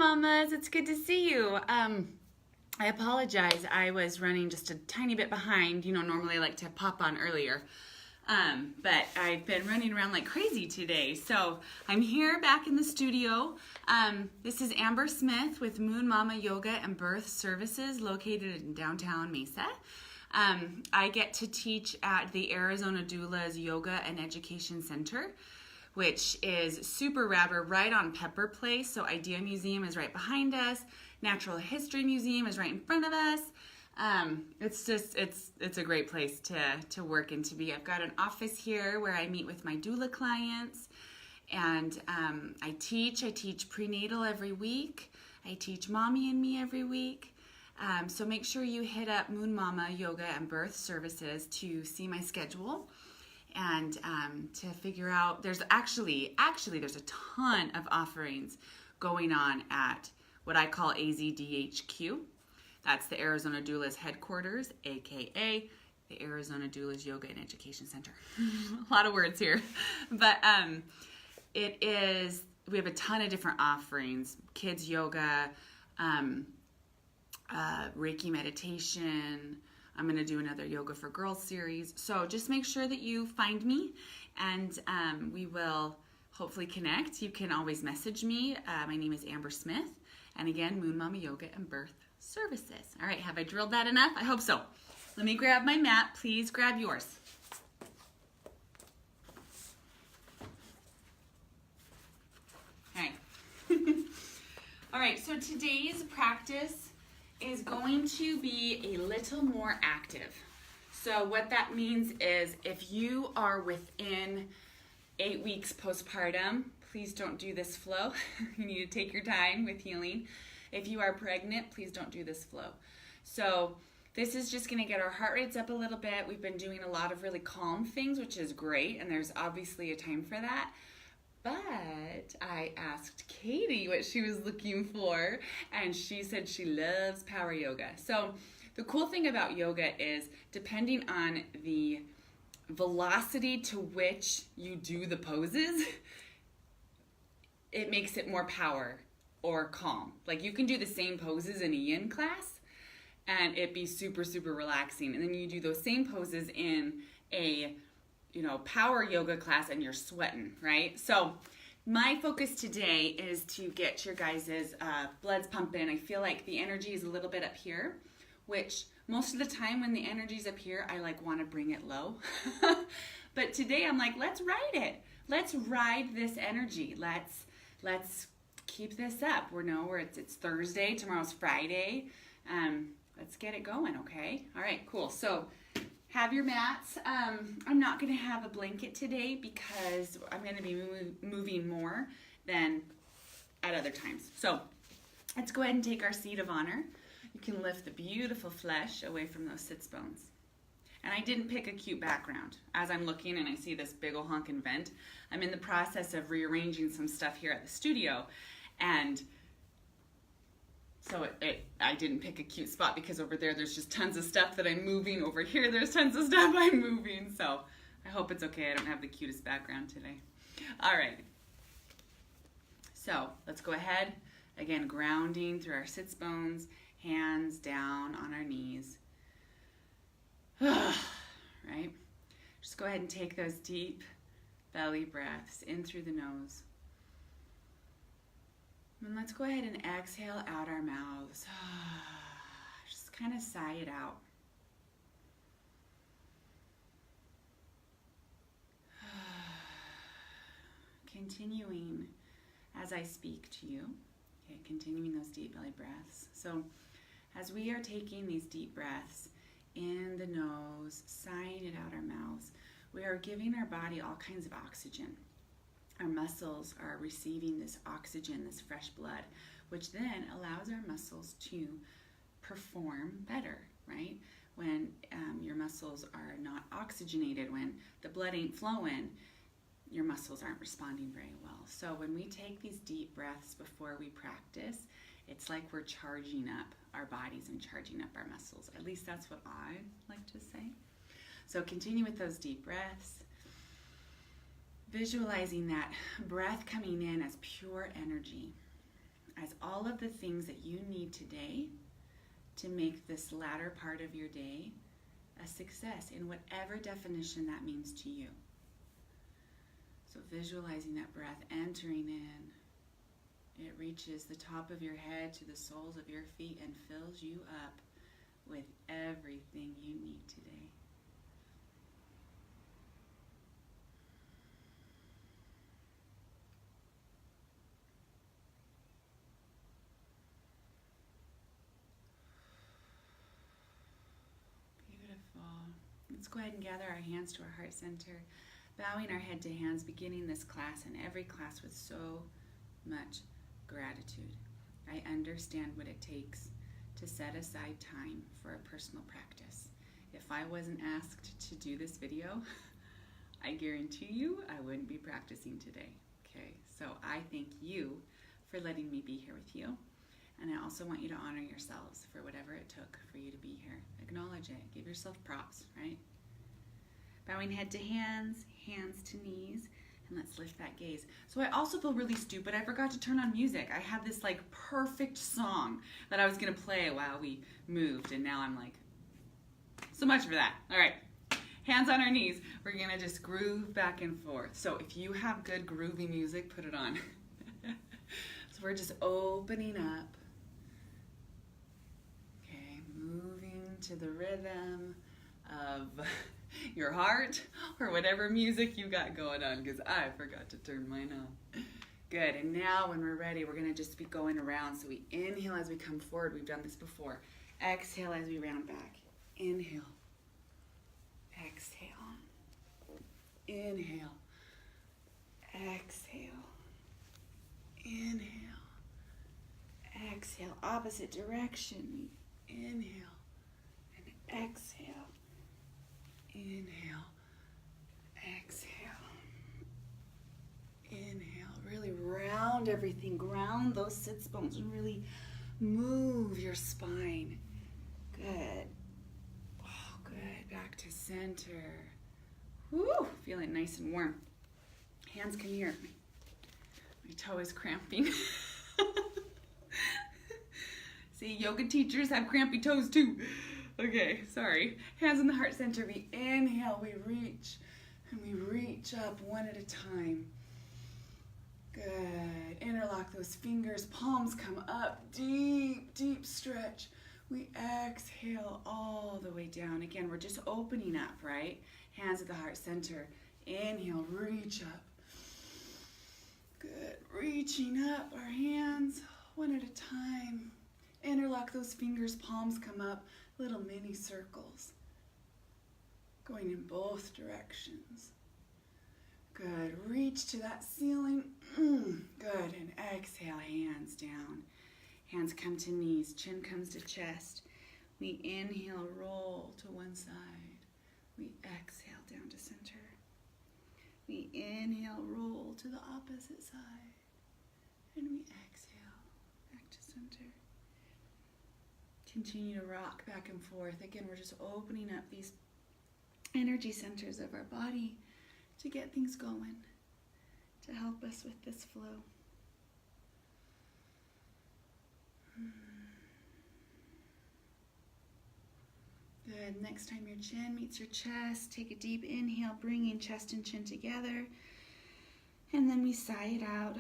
mamas, it's good to see you. I apologize, I was running just a tiny bit behind. Normally I like to pop on earlier. But I've been running around like crazy today. So I'm here back in the studio. This is Amber Smith with Moon Mama Yoga and Birth Services located in downtown Mesa. I get to teach at the Arizona Doulas Yoga and Education Center, which is super rad. We're right on Pepper Place. So Idea Museum is right behind us. Natural History Museum is right in front of us. It's a great place to work and to be. I've got an office here where I meet with my doula clients, and I teach prenatal every week. I teach Mommy and Me every week. So make sure you hit up Moon Mama Yoga and Birth Services to see my schedule and to figure out. There's actually there's a ton of offerings going on at what I call AZDHQ. That's the Arizona Doulas headquarters, aka the Arizona Doulas Yoga and Education Center. A lot of words here, but we have a ton of different offerings: kids yoga, Reiki meditation. I'm going to do another Yoga for Girls series. So just make sure that you find me, and we will hopefully connect. You can always message me. My name is Amber Smith, and again, Moon Mama Yoga and Birth Services. All right, have I drilled that enough? I hope so. Let me grab my mat. Please grab yours. All right. All right, so today's practice is going to be a little more active. So what that means is if you are within 8 weeks postpartum, please don't do this flow. You need to take your time with healing. If you are pregnant, please don't do this flow. So this is just gonna get our heart rates up a little bit. We've been doing a lot of really calm things, which is great, and there's obviously a time for that. But I asked Katie what she was looking for, and she said she loves power yoga. So the cool thing about yoga is depending on the velocity to which you do the poses, it makes it more power or calm. Like you can do the same poses in a yin class and it be super, super relaxing. And then you do those same poses in a power yoga class and you're sweating, right? So my focus today is to get your guys' bloods pumping. I feel like the energy is a little bit up here, which most of the time when the energy's up here, I want to bring it low. But today I'm like, let's ride it. Let's ride this energy. Let's keep this up. It's Thursday, tomorrow's Friday. Let's get it going, okay? All right, cool. So have your mats. I'm not going to have a blanket today because I'm going to be moving more than at other times. So let's go ahead and take our seat of honor. You can lift the beautiful flesh away from those sits bones. And I didn't pick a cute background. As I'm looking and I see this big ol' honkin' vent, I'm in the process of rearranging some stuff here at the studio. And so I didn't pick a cute spot because over there's just tons of stuff that I'm moving. Over here, there's tons of stuff I'm moving. So I hope it's okay. I don't have the cutest background today. All right. So let's go ahead. Again, grounding through our sits bones, hands down on our knees. Right? Just go ahead and take those deep belly breaths in through the nose. And let's go ahead and exhale out our mouths. Just kind of sigh it out. Continuing as I speak to you. Okay, continuing those deep belly breaths. So as we are taking these deep breaths in the nose, sighing it out our mouths, we are giving our body all kinds of oxygen. Our muscles are receiving this oxygen, this fresh blood, which then allows our muscles to perform better, right? When your muscles are not oxygenated, when the blood ain't flowing, your muscles aren't responding very well. So when we take these deep breaths before we practice, it's like we're charging up our bodies and charging up our muscles. At least that's what I like to say. So continue with those deep breaths. Visualizing that breath coming in as pure energy as all of the things that you need today to make this latter part of your day a success in whatever definition that means to you. So visualizing that breath entering in, it reaches the top of your head to the soles of your feet and fills you up with everything you need today. Let's go ahead and gather our hands to our heart center, bowing our head to hands, beginning this class and every class with so much gratitude. I understand what it takes to set aside time for a personal practice. If I wasn't asked to do this video, I guarantee you I wouldn't be practicing today. Okay, so I thank you for letting me be here with you. And I also want you to honor yourselves for whatever it took for you to be here. Acknowledge it. Give yourself props, right? Bowing head to hands, hands to knees, and let's lift that gaze. So I also feel really stupid. I forgot to turn on music. I had this like perfect song that I was gonna play while we moved, and now I'm like, so much for that. All right, hands on our knees. We're gonna just groove back and forth. So if you have good groovy music, put it on. So we're just opening up. Okay, moving to the rhythm of your heart or whatever music you got going on, because I forgot to turn mine on. Good, and now when we're ready, we're gonna just be going around. So we inhale as we come forward. We've done this before. Exhale as we round back. Inhale. Exhale. Inhale. Exhale. Inhale. Exhale. Opposite direction. Inhale and exhale. Inhale. Exhale. Inhale. Really round everything. Ground those sits bones and really move your spine. Good. Oh, good. Back to center. Woo! Feeling nice and warm. Hands come here. My toe is cramping. See, yoga teachers have crampy toes too. Okay, sorry. Hands in the heart center. We inhale, we reach, and we reach up one at a time. Good. Interlock those fingers. Palms come up. Deep, deep stretch. We exhale all the way down. Again, we're just opening up, right? Hands at the heart center. Inhale, reach up. Good. Reaching up our hands one at a time. Interlock those fingers. Palms come up. Little mini circles. Going in both directions. Good. Reach to that ceiling. Good. And exhale, hands down. Hands come to knees. Chin comes to chest. We inhale, roll to one side. We exhale down to center. We inhale, roll to the opposite side. And we exhale back to center. Continue to rock back and forth. Again, we're just opening up these energy centers of our body to get things going, to help us with this flow. Good. Next time your chin meets your chest, take a deep inhale, bringing chest and chin together. And then we sigh it out.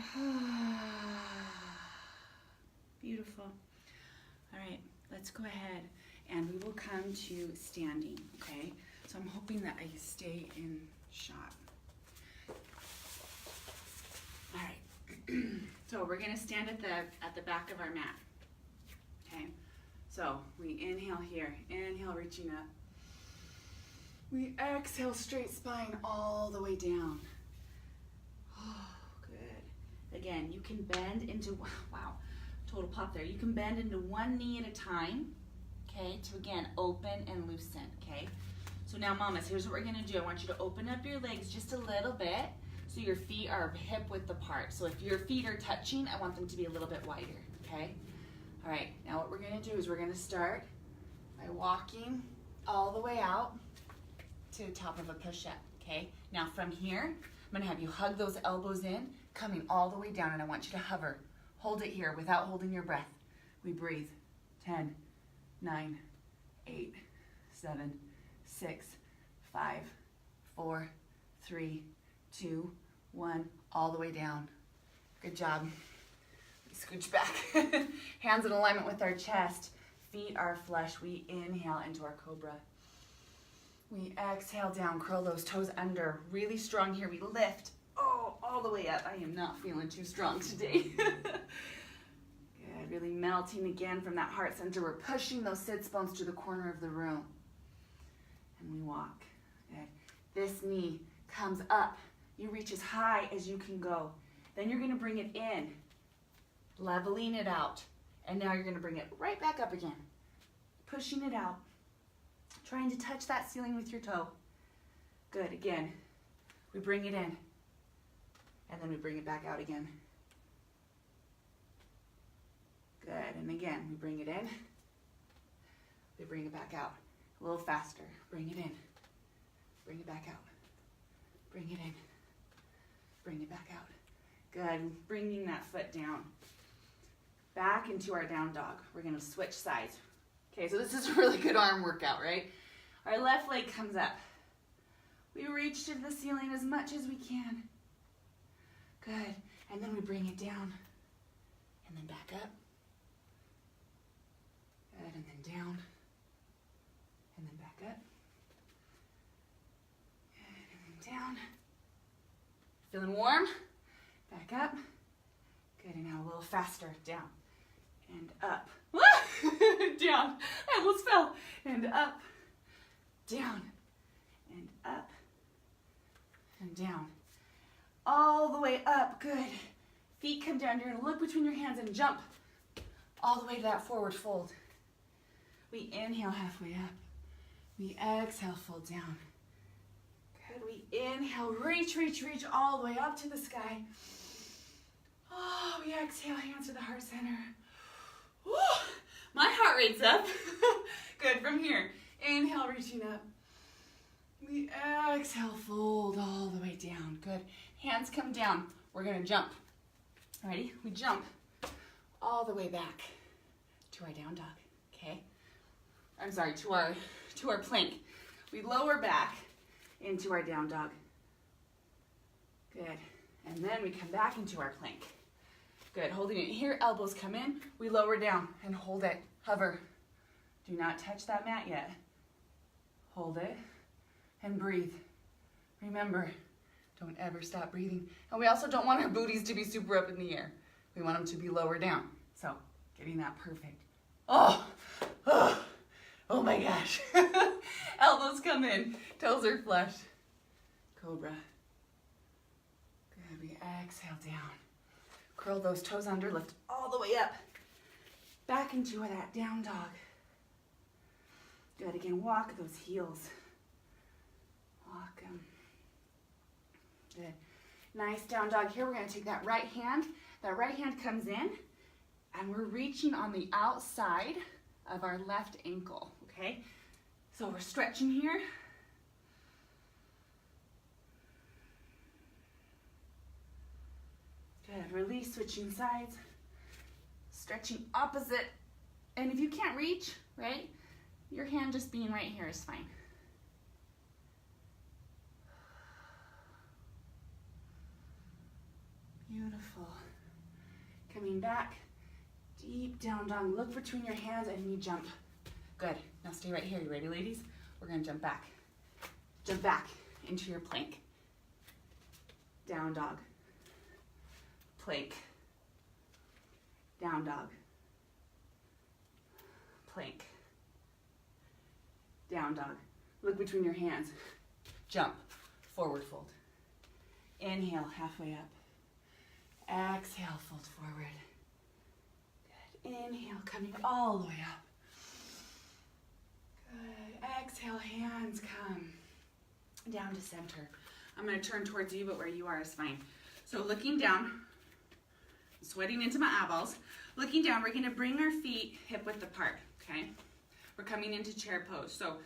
Beautiful. All right, let's go ahead and we will come to standing, okay? So I'm hoping that I stay in shot. All right, so we're gonna stand at the back of our mat, okay? So we inhale here, inhale, reaching up. We exhale, straight spine all the way down. Oh, good. Again, you can bend into, wow, total pop there. You can bend into one knee at a time, okay, to again, open and loosen, okay? So now mamas, here's what we're gonna do. I want you to open up your legs just a little bit so your feet are hip width apart. So if your feet are touching, I want them to be a little bit wider, okay? All right, now what we're gonna do is we're gonna start by walking all the way out to the top of a push-up, okay? Now from here, I'm gonna have you hug those elbows in, coming all the way down, and I want you to hover. Hold it here without holding your breath. We breathe. 10, 9, 8, 7, 6, 5, 4, 3, 2, 1. All the way down. Good job. Scooch back. Hands in alignment with our chest. Feet are flush. We inhale into our cobra. We exhale down. Curl those toes under. Really strong here. We lift. Oh, all the way up. I am not feeling too strong today. Good. Really melting again from that heart center. We're pushing those sits bones to the corner of the room. And we walk. Good. This knee comes up. You reach as high as you can go. Then you're going to bring it in, leveling it out. And now you're going to bring it right back up again. Pushing it out. Trying to touch that ceiling with your toe. Good. Again, we bring it in. And then we bring it back out again. Good. And again, we bring it in. We bring it back out. A little faster. Bring it in. Bring it back out. Bring it in. Bring it back out. Good. Bringing that foot down. Back into our down dog. We're going to switch sides. Okay, so this is a really good arm workout, right? Our left leg comes up. We reach to the ceiling as much as we can. Good. And then we bring it down. And then back up. Good. And then down. And then back up. Good. And then down. Feeling warm? Back up. Good. And now a little faster. Down. And up. Down. I almost fell. And up. Down. And up. And down. All the way up. Good. Feet come down. You're going to look between your hands and jump all the way to that forward fold. We inhale halfway up. We exhale, fold down. Good. We inhale, reach, reach, reach all the way up to the sky. Oh, we exhale, hands to the heart center. Woo, my heart rate's up. Good. From here, inhale, reaching up. We exhale, fold all the way down. Good. Hands come down. We're going to jump. Ready? We jump all the way back to our down dog. Okay? I'm sorry, to our plank. We lower back into our down dog. Good. And then we come back into our plank. Good. Holding it here, elbows come in. We lower down and hold it. Hover. Do not touch that mat yet. Hold it and breathe. Remember, don't ever stop breathing. And we also don't want our booties to be super up in the air. We want them to be lower down. So, getting that perfect. Oh my gosh. Elbows come in. Toes are flush. Cobra. Good. We exhale down. Curl those toes under. Lift all the way up. Back into that down dog. Good. Again, walk those heels. Walk them. Good. Nice down dog. Here we're going to take that right hand. That right hand comes in, and we're reaching on the outside of our left ankle, okay? So we're stretching here. Good. Release, switching sides. Stretching opposite. And if you can't reach, right, your hand just being right here is fine. Beautiful. Coming back, deep down dog. Look between your hands and we jump. Good. Now stay right here. You ready, ladies? We're going to jump back. Jump back into your plank. Down dog. Plank. Down dog. Plank. Down dog. Look between your hands. Jump. Forward fold. Inhale, halfway up. Exhale, fold forward. Good. Inhale, coming all the way up. Good. Exhale, hands come down to center. I'm going to turn towards you, but where you are is fine. So looking down, sweating into my eyeballs. Looking down, we're going to bring our feet hip width apart, okay? We're coming into chair pose. So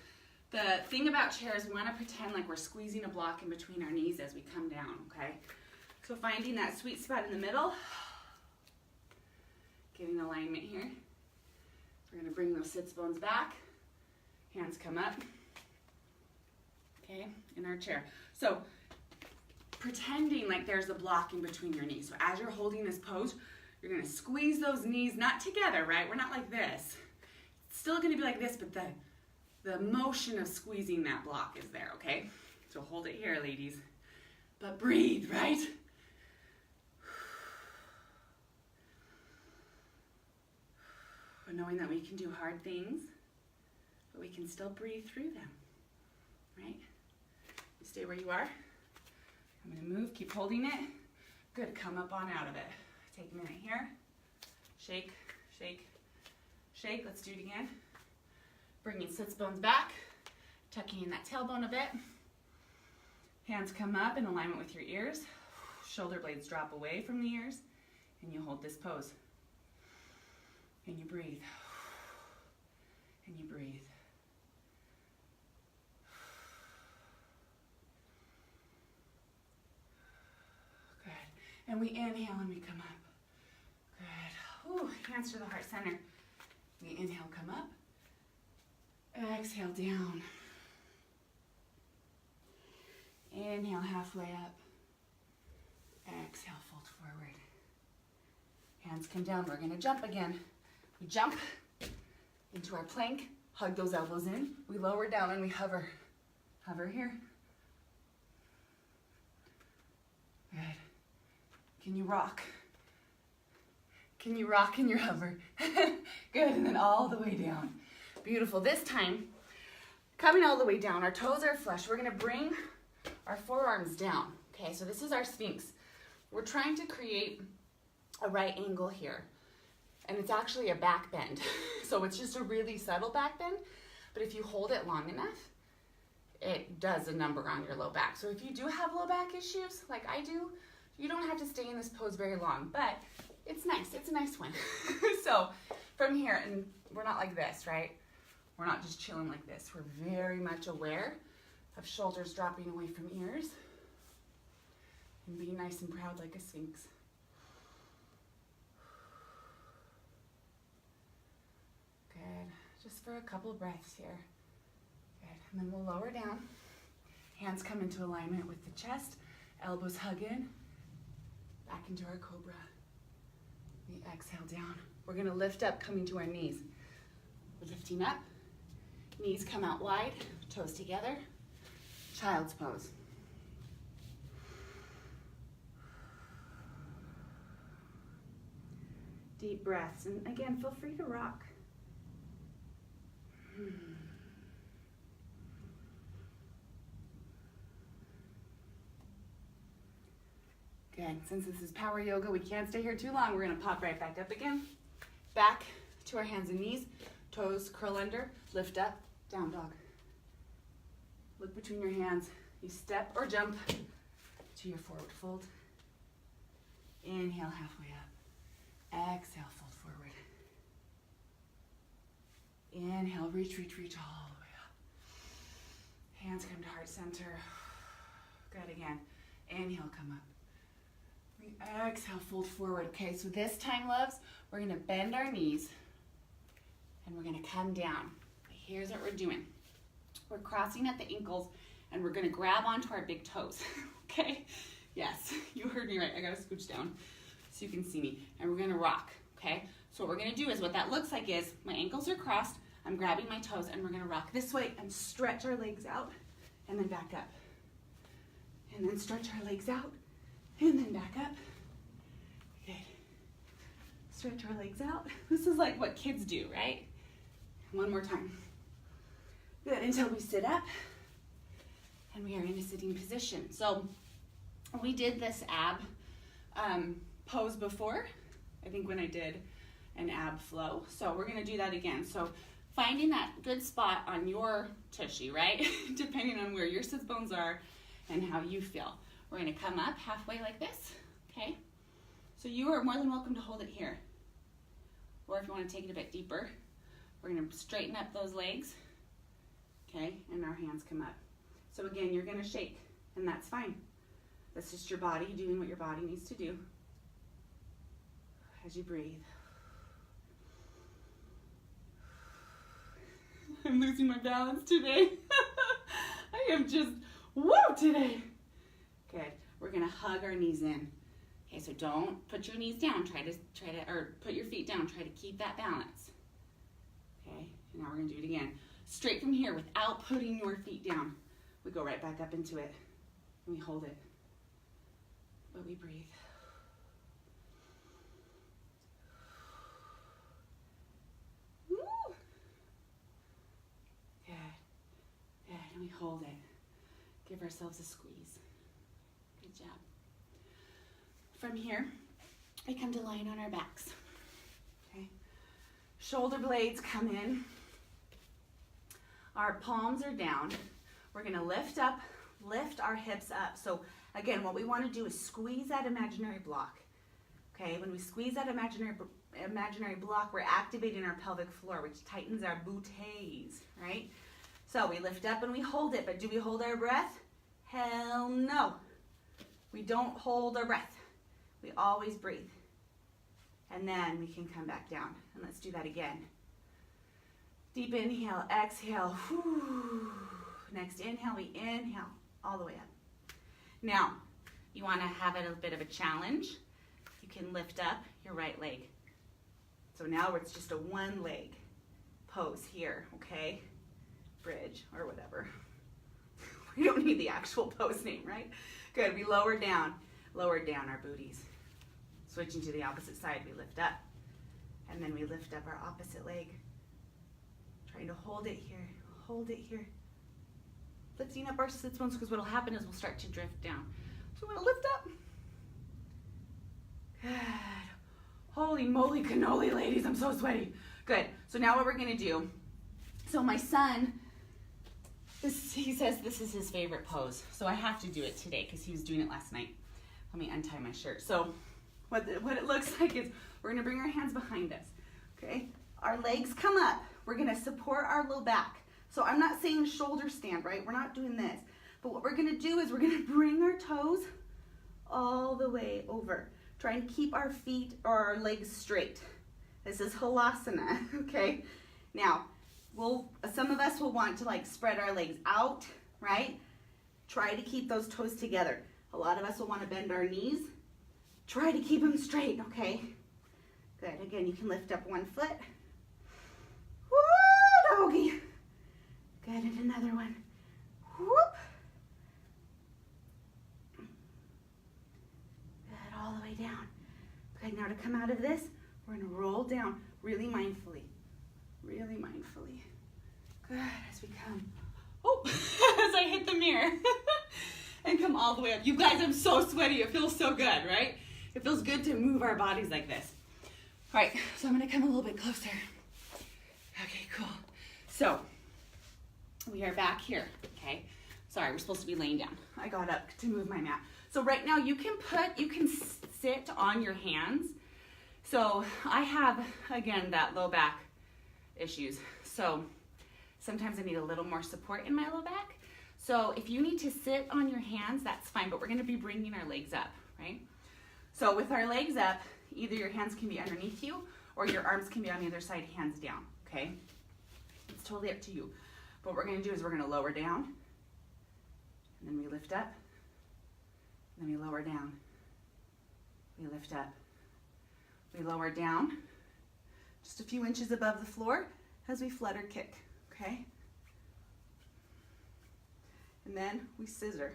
the thing about chair is we want to pretend like we're squeezing a block in between our knees as we come down, okay? So finding that sweet spot in the middle. Getting alignment here. We're gonna bring those sits bones back. Hands come up. Okay, in our chair. So pretending like there's a block in between your knees. So as you're holding this pose, you're gonna squeeze those knees, not together, right? We're not like this. It's still gonna be like this, but the motion of squeezing that block is there, okay? So hold it here, ladies. But breathe, right? Knowing that we can do hard things, but we can still breathe through them, right? You stay where you are. I'm gonna move, keep holding it. Good, come up on out of it. Take a minute here. Shake, shake, shake. Let's do it again. Bringing sits bones back, tucking in that tailbone a bit. Hands come up in alignment with your ears. Shoulder blades drop away from the ears, and you hold this pose. And you breathe. And you breathe. Good. And we inhale and we come up. Good. Ooh, hands to the heart center. We inhale, come up. Exhale, down. Inhale, halfway up. Exhale, fold forward. Hands come down. We're going to jump again. We jump into our plank. Hug those elbows in. We lower down and we hover. Hover here. Good. Can you rock? Can you rock in your hover? Good, and then all the way down. Beautiful. This time, coming all the way down, our toes are flush. We're gonna bring our forearms down. Okay, so this is our Sphinx. We're trying to create a right angle here. And it's actually a back bend. So it's just a really subtle back bend, but if you hold it long enough, it does a number on your low back. So if you do have low back issues, like I do, you don't have to stay in this pose very long, but it's nice. It's a nice one. So from here, and we're not like this, right? We're not just chilling like this. We're very much aware of shoulders dropping away from ears and being nice and proud like a Sphinx. Good. Just for a couple breaths here. Good. And then we'll lower down. Hands come into alignment with the chest. Elbows hug in. Back into our cobra. We exhale down. We're going to lift up, coming to our knees. We're lifting up. Knees come out wide. Toes together. Child's pose. Deep breaths. And again, feel free to rock. Good. Since this is power yoga, we can't stay here too long. We're going to pop right back up again. Back to our hands and knees. Toes curl under. Lift up. Down dog. Look between your hands. You step or jump to your forward fold. Inhale, halfway up. Exhale, fold forward. Inhale, reach, reach, reach all the way up. Hands come to heart center. Good, again. Inhale, come up. We exhale, fold forward. Okay, so this time, loves, we're going to bend our knees and we're going to come down. Here's what we're doing. We're crossing at the ankles and we're going to grab onto our big toes. Okay? Yes, you heard me right. I got to scooch down so you can see me. And we're going to rock. Okay? So what we're going to do is, what that looks like is, my ankles are crossed, I'm grabbing my toes, and we're going to rock this way and stretch our legs out and then back up. And then stretch our legs out and then back up. Good. Stretch our legs out. This is like what kids do, right? One more time. Good, until we sit up and we are in a sitting position. So we did this ab pose before, I think when I did an ab flow. So we're gonna do that again. So finding that good spot on your tushy, right? Depending on where your sits bones are and how you feel. We're gonna come up halfway like this, okay? So you are more than welcome to hold it here. Or if you wanna take it a bit deeper, we're gonna straighten up those legs, okay? And our hands come up. So again, you're gonna shake, and that's fine. That's just your body doing what your body needs to do as you breathe. I'm losing my balance today. I am just, woo, today. Good. We're gonna hug our knees in. Okay, so don't put your knees down. Or put your feet down. Try to keep that balance. Okay, and now we're gonna do it again. Straight from here without putting your feet down. We go right back up into it and we hold it. But we breathe. Woo. Good. Good, and we hold it. Give ourselves a squeeze. Good job. From here, we come to lying on our backs. Okay. Shoulder blades come in. Our palms are down. We're gonna lift our hips up. So again, what we wanna do is squeeze that imaginary block. Okay, when we squeeze that imaginary block, we're activating our pelvic floor, which tightens our booties, right? So we lift up and we hold it, but do we hold our breath? Hell no. We don't hold our breath. We always breathe. And then we can come back down. And let's do that again. Deep inhale, exhale. Whew. Next inhale, we inhale all the way up. Now, you want to have it a bit of a challenge. You can lift up your right leg. So now it's just a one leg pose here, okay? Bridge or whatever. We don't need the actual pose name, right? Good, we lower down our booties. Switching to the opposite side, we lift up. And then we lift up our opposite leg. Trying to hold it here. Lifting up our sits bones, because what will happen is we'll start to drift down. So we're gonna lift up. Good. Holy moly cannoli, ladies, I'm so sweaty. Good, so now what we're gonna do, so my son, he says this is his favorite pose. So I have to do it today because he was doing it last night. Let me untie my shirt. So what it looks like is we're gonna bring our hands behind us, okay? Our legs come up. We're gonna support our low back. So I'm not saying shoulder stand, right? We're not doing this. But what we're gonna do is we're gonna bring our toes all the way over. Try and keep our feet or our legs straight. This is halasana, okay? Now, some of us will want to like spread our legs out, right? Try to keep those toes together. A lot of us will want to bend our knees. Try to keep them straight, okay? Good, again, you can lift up one foot. Woo, doggy. Good, and another one. Whoop. Good, all the way down. Good, now to come out of this, we're gonna roll down really mindfully. Really mindfully. Good, as we come. Oh, as I hit the mirror. And come all the way up. You guys, I'm so sweaty. It feels so good, right? It feels good to move our bodies like this. All right, so I'm gonna come a little bit closer. Okay, cool. So, we are back here, okay? Sorry, we're supposed to be laying down. I got up to move my mat. So right now you can sit on your hands. So I have, again, that low back issues. So sometimes I need a little more support in my low back. So if you need to sit on your hands, that's fine, but we're gonna be bringing our legs up, right? So with our legs up, either your hands can be underneath you or your arms can be on the other side, hands down, okay? It's totally up to you. But what we're gonna do is we're gonna lower down, and then we lift up, and then we lower down. We lift up, we lower down, just a few inches above the floor as we flutter kick, okay? And then we scissor.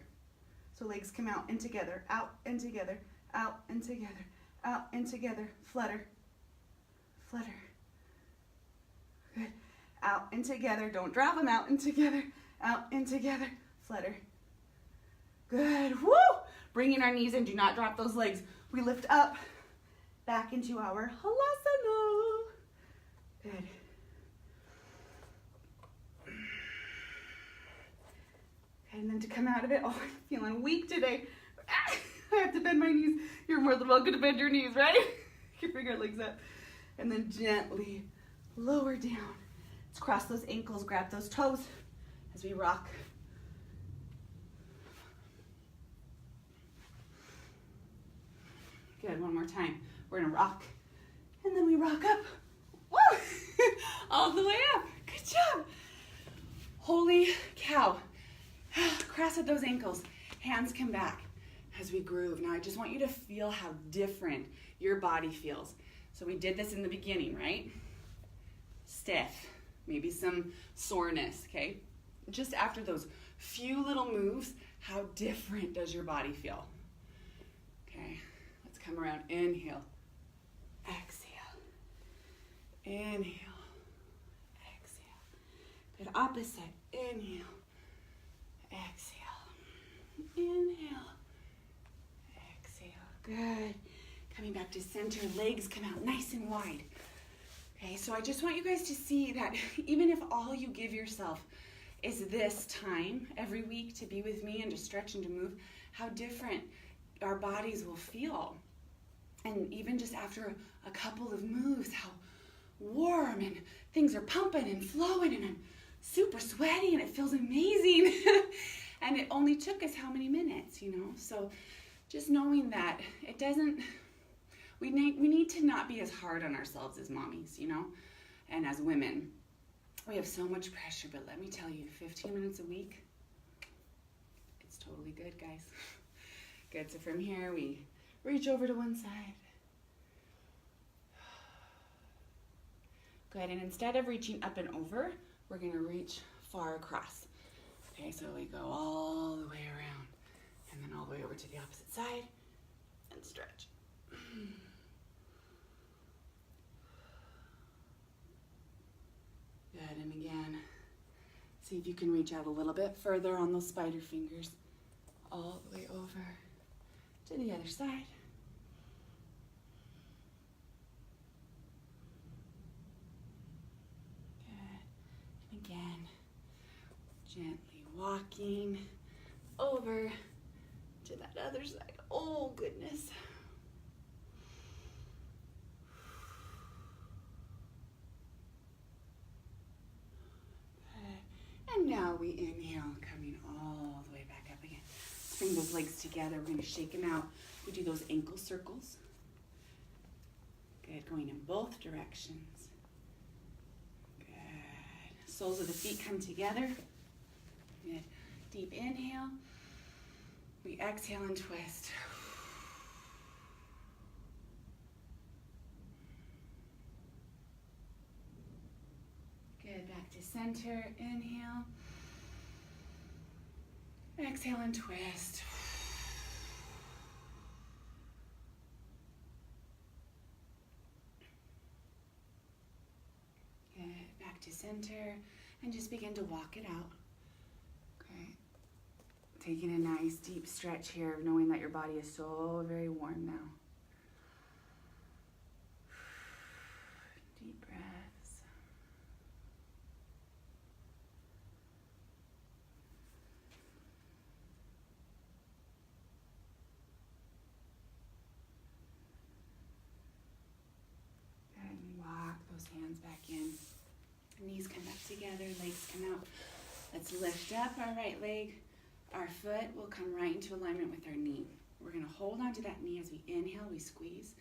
So legs come out and together, out and together, out and together, out and together, flutter, flutter. Good. Out and together, don't drop them, out and together, flutter. Good, woo! Bringing our knees in, do not drop those legs. We lift up, back into our halasana. Good. And then to come out of it, oh, I'm feeling weak today. I have to bend my knees. You're more than welcome to bend your knees, right? You can bring our legs up. And then gently lower down. Let's cross those ankles, grab those toes as we rock. Good, one more time. We're gonna rock. And then we rock up. Woo! All the way up. Good job. Holy cow. Cross at those ankles. Hands come back as we groove. Now I just want you to feel how different your body feels. So we did this in the beginning, right? Stiff, maybe some soreness, okay? Just after those few little moves, how different does your body feel? Okay, let's come around. Inhale, exhale, inhale, exhale. Good, opposite. Inhale, exhale, inhale, exhale. Good. Coming back to center, legs come out nice and wide. Okay, so I just want you guys to see that even if all you give yourself is this time every week to be with me and to stretch and to move, how different our bodies will feel. And even just after a couple of moves, how warm and things are pumping and flowing and I'm super sweaty and it feels amazing. And it only took us how many minutes, you know? So just knowing that it doesn't, we need to not be as hard on ourselves as mommies, you know? And as women, we have so much pressure, but let me tell you, 15 minutes a week, it's totally good, guys. Good, so from here, we reach over to one side. Good, and instead of reaching up and over, we're gonna reach far across. Okay, so we go all the way around, and then all the way over to the opposite side, and stretch. Good, and again, see if you can reach out a little bit further on those spider fingers, all the way over to the other side. Good, and again, gently walking over to that other side. Oh, goodness. And now we inhale, coming all the way back up again. Let's bring those legs together. We're going to shake them out. We do those ankle circles. Good, going in both directions. Good. Soles of the feet come together. Good. Deep inhale. We exhale and twist. Good, back to center, inhale. Exhale and twist. Good, back to center, and just begin to walk it out. Okay, taking a nice deep stretch here, knowing that your body is so very warm now. Deep breaths. Hands back in, knees come back together, legs come out. Let's lift up our right leg. Our foot will come right into alignment with our knee. We're going to hold on to that knee as we inhale, we squeeze.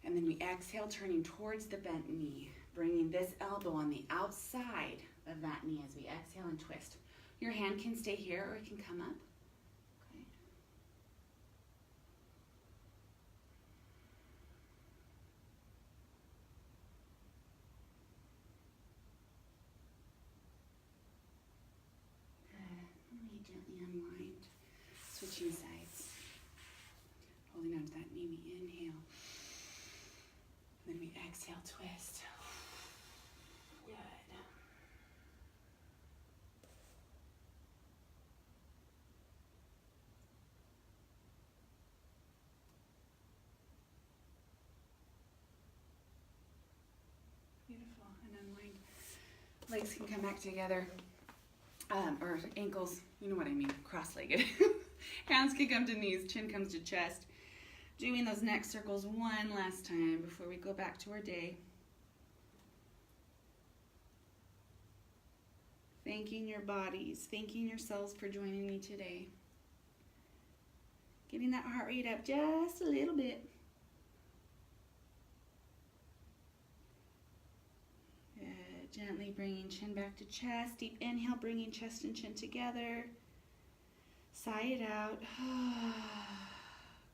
And then we exhale, turning towards the bent knee, bringing this elbow on the outside of that knee as we exhale and twist. Your hand can stay here or it can come up. Switching sides. Holding on to that knee, we inhale. Then we exhale, twist. Good. Beautiful. And unwind. Legs can come back together. Or ankles, you know what I mean, cross-legged. Hands can come to knees, chin comes to chest. Doing those neck circles one last time before we go back to our day. Thanking your bodies, thanking yourselves for joining me today. Getting that heart rate up just a little bit. Good. Gently bringing chin back to chest. Deep inhale, bringing chest and chin together. Sigh it out.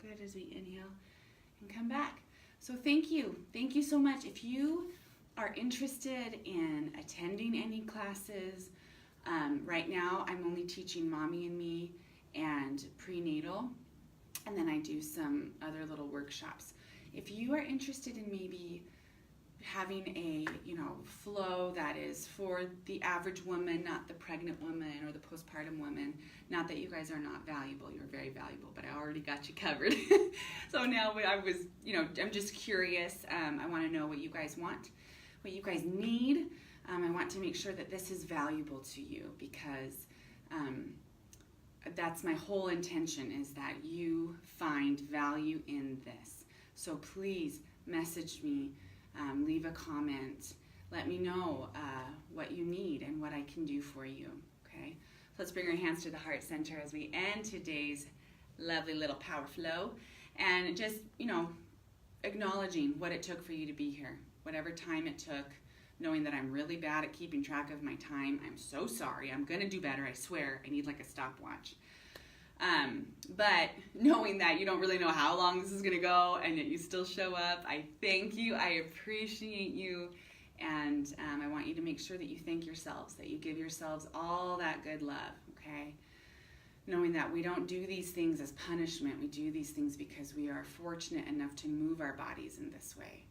Good, as we inhale and come back. So thank you. Thank you so much. If you are interested in attending any classes, right now I'm only teaching Mommy and Me and prenatal, and then I do some other little workshops. If you are interested in maybe having a flow that is for the average woman, not the pregnant woman or the postpartum woman, not that you guys are not valuable, you're very valuable, but I already got you covered. So now I'm just curious. I want to know what you guys want, what you guys need. I want to make sure that this is valuable to you, because that's my whole intention, is that you find value in this. So please message me, leave a comment, let me know what you need and what I can do for you, okay? So let's bring our hands to the heart center as we end today's lovely little power flow, and just, acknowledging what it took for you to be here, whatever time it took, knowing that I'm really bad at keeping track of my time. I'm so sorry. I'm going to do better, I swear. I need like a stopwatch. But knowing that you don't really know how long this is going to go and that you still show up, I thank you. I appreciate you. And I want you to make sure that you thank yourselves, that you give yourselves all that good love, okay? Knowing that we don't do these things as punishment. We do these things because we are fortunate enough to move our bodies in this way.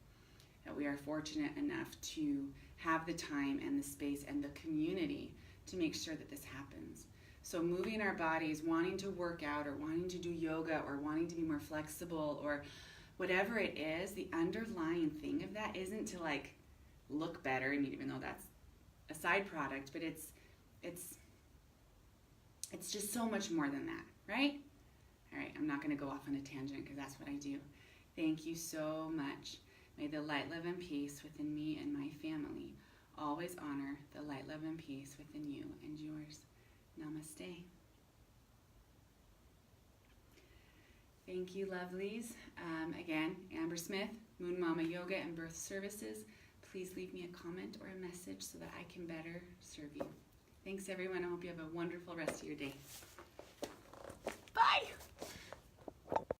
That we are fortunate enough to have the time and the space and the community to make sure that this happens. So moving our bodies, wanting to work out or wanting to do yoga or wanting to be more flexible or whatever it is, the underlying thing of that isn't to like look better. I mean, even though that's a side product, but it's just so much more than that, right? All right, I'm not going to go off on a tangent because that's what I do. Thank you so much. May the light, love, and peace within me and my family always honor the light, love, and peace within you and yours. Namaste. Thank you, lovelies. Again, Amber Smith, Moon Mama Yoga and Birth Services. Please leave me a comment or a message so that I can better serve you. Thanks, everyone. I hope you have a wonderful rest of your day. Bye.